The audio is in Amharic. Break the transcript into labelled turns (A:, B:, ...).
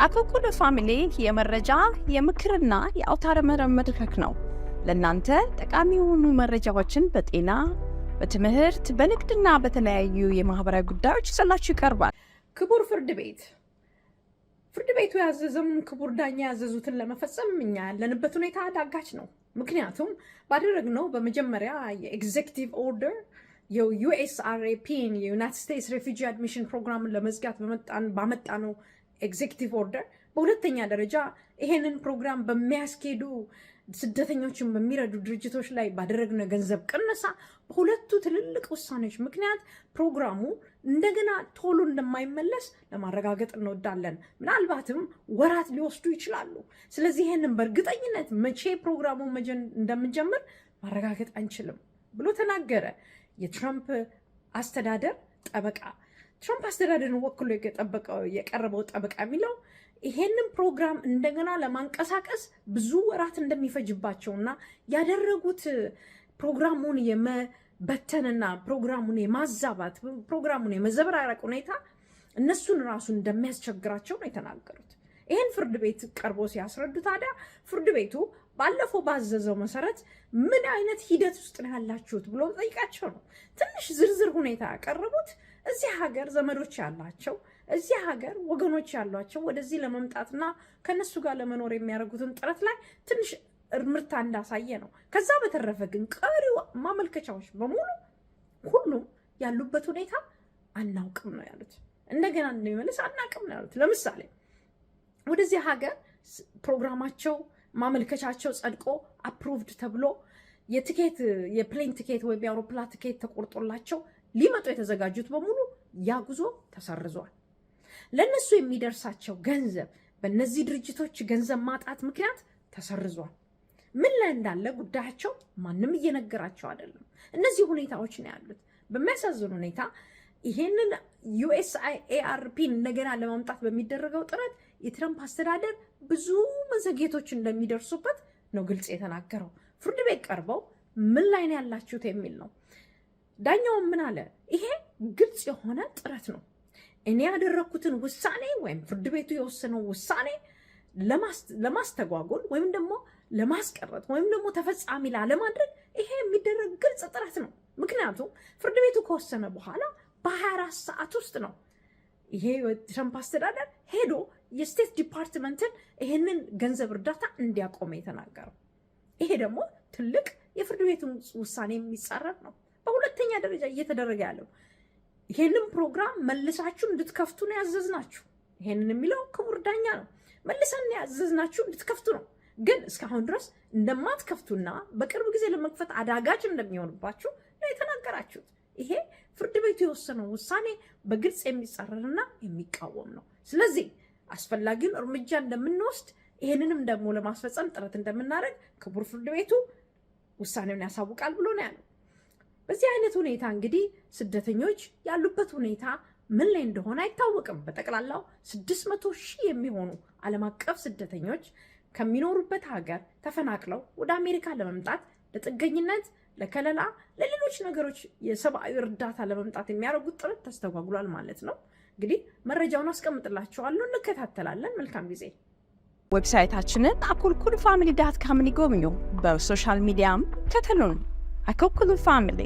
A: አኮኩሉ ፋሚሊ የመረጃ የምክርና የአውታረ መረብ መድረክ ነው። ለእናንተ ጠቃሚ የሆኑ መረጃዎችን በጤና፣ በትምህርት፣ በንግድና በተለያዩ የማህበራዊ ጉዳዮች ይዘላችሁ ይቀርባል።
B: ክቡር ፍርድ ቤቱ ያዘዘውን ክቡር ዳኛ ያዘዙትን ለመፈጸም እኛ ያለንበት ሁኔታ አዳጋች ነው። ምክንያቱም ባደረግነው በመጀመሪያ የኤግዜክቲቭ ኦርደር የዩኤስአርኤፒን የዩናይትድ ስቴትስ ሬፊጂ አድሚሽን ፕሮግራምን ለመዝጋት ባመጣነው ኤግዜክቲቭ ኦርደር፣ በሁለተኛ ደረጃ ይሄንን ፕሮግራም በሚያስኬዱ ስደተኞችን በሚረዱ ድርጅቶች ላይ ባደረግነው ገንዘብ ቅነሳ፣ በሁለቱ ትልልቅ ውሳኔዎች ምክንያት ፕሮግራሙ እንደገና ቶሎ እንደማይመለስ ለማረጋገጥ እንወዳለን። ምናልባትም ወራት ሊወስዱ ይችላሉ። ስለዚህ ይሄንን በእርግጠኝነት መቼ ፕሮግራሙን እንደምንጀምር ማረጋገጥ አንችልም ብሎ ተናገረ። የትራምፕ አስተዳደር ጠበቃ ትራምፕ አስተዳደርን ወክሎ የቀረበው ጠበቃ የሚለው ይሄንን ፕሮግራም እንደገና ለማንቀሳቀስ ብዙ ወራት እንደሚፈጅባቸውና ያደረጉት ፕሮግራሙን የመበተንና ፕሮግራሙን የማዛባት ፕሮግራሙን የመዘበራረቅ ሁኔታ እነሱን ራሱ እንደሚያስቸግራቸው ነው የተናገሩት። ይሄን ፍርድ ቤት ቀርቦ ሲያስረዱ ታዲያ ፍርድ ቤቱ ባለፈው ባዘዘው መሰረት ምን አይነት ሂደት ውስጥ ነው ያላችሁት ብሎ ጠይቃቸው ነው ትንሽ ዝርዝር ሁኔታ ያቀረቡት። እዚህ ሀገር ዘመዶች ያላቸው፣ እዚህ ሀገር ወገኖች ያሏቸው ወደዚህ ለመምጣትና ከነሱ ጋር ለመኖር የሚያደርጉትን ጥረት ላይ ትንሽ እርምርታ እንዳሳየ ነው። ከዛ በተረፈ ግን ቀሪው ማመልከቻዎች በሙሉ ሁሉም ያሉበት ሁኔታ አናውቅም ነው ያሉት። እንደገና እንደሚመልስ አናውቅም ነው ያሉት። ለምሳሌ ወደዚህ ሀገር ፕሮግራማቸው ማመልከቻቸው ጸድቆ አፕሩቭድ ተብሎ የፕሌን ቲኬት ወይም የአውሮፕላን ቲኬት ተቆርጦላቸው ሊመጡ የተዘጋጁት በሙሉ ያ ጉዞ ተሰርዟል። ለነሱ የሚደርሳቸው ገንዘብ በእነዚህ ድርጅቶች ገንዘብ ማጣት ምክንያት ተሰርዟል። ምን ላይ እንዳለ ጉዳያቸው ማንም እየነገራቸው አይደለም። እነዚህ ሁኔታዎች ነው ያሉት። በሚያሳዝን ሁኔታ ይሄንን ዩኤስአርኤፒን እንደገና ለማምጣት በሚደረገው ጥረት የትራምፕ አስተዳደር ብዙ መዘግየቶች እንደሚደርሱበት ነው ግልጽ የተናገረው። ፍርድ ቤት ቀርበው ምን ላይ ነው ያላችሁት የሚል ነው። ዳኛውም ምን አለ? ይሄ ግልጽ የሆነ ጥረት ነው። እኔ ያደረኩትን ውሳኔ ወይም ፍርድ ቤቱ የወሰነው ውሳኔ ለማስተጓጎል ወይም ደግሞ ለማስቀረት ወይም ደግሞ ተፈጻሚ ላለማድረግ ይሄ የሚደረግ ግልጽ ጥረት ነው። ምክንያቱም ፍርድ ቤቱ ከወሰነ በኋላ በ24 ሰዓት ውስጥ ነው ይሄ የትራምፕ አስተዳደር ሄዶ የስቴት ዲፓርትመንትን ይሄንን ገንዘብ እርዳታ እንዲያቆመ የተናገረው። ይሄ ደግሞ ትልቅ የፍርድ ቤቱን ውሳኔ የሚጻረር ነው። በሁለተኛ ደረጃ እየተደረገ ያለው ይሄንን ፕሮግራም መልሳችሁ እንድትከፍቱ ነው ያዘዝናችሁ። ይሄንን የሚለው ክቡር ዳኛ ነው። መልሰን ያዘዝናችሁ እንድትከፍቱ ነው። ግን እስካሁን ድረስ እንደማትከፍቱና በቅርብ ጊዜ ለመክፈት አዳጋች እንደሚሆንባችሁ ነው የተናገራችሁት። ይሄ ፍርድ ቤቱ የወሰነው ውሳኔ በግልጽ የሚጻረርና የሚቃወም ነው። ስለዚህ አስፈላጊውን እርምጃ እንደምንወስድ ይሄንንም ደግሞ ለማስፈጸም ጥረት እንደምናደርግ ክቡር ፍርድ ቤቱ ውሳኔውን ያሳውቃል ብሎ ነው ያለው። በዚህ አይነት ሁኔታ እንግዲህ ስደተኞች ያሉበት ሁኔታ ምን ላይ እንደሆነ አይታወቅም። በጠቅላላው 600,000 የሚሆኑ ዓለም አቀፍ ስደተኞች ከሚኖሩበት ሀገር ተፈናቅለው ወደ አሜሪካ ለመምጣት ለጥገኝነት፣ ለከለላ፣ ለሌሎች ነገሮች የሰብአዊ እርዳታ ለመምጣት የሚያደርጉት ጥረት ተስተጓጉሏል ማለት ነው። እንግዲህ መረጃውን አስቀምጥላችኋለሁ፣ እንከታተላለን። መልካም ጊዜ።
A: ዌብሳይታችንን akulkulufamily.com ይጎብኙ። በሶሻል ሚዲያም ተከተሉን። አኮኩሉ ፋሚሊ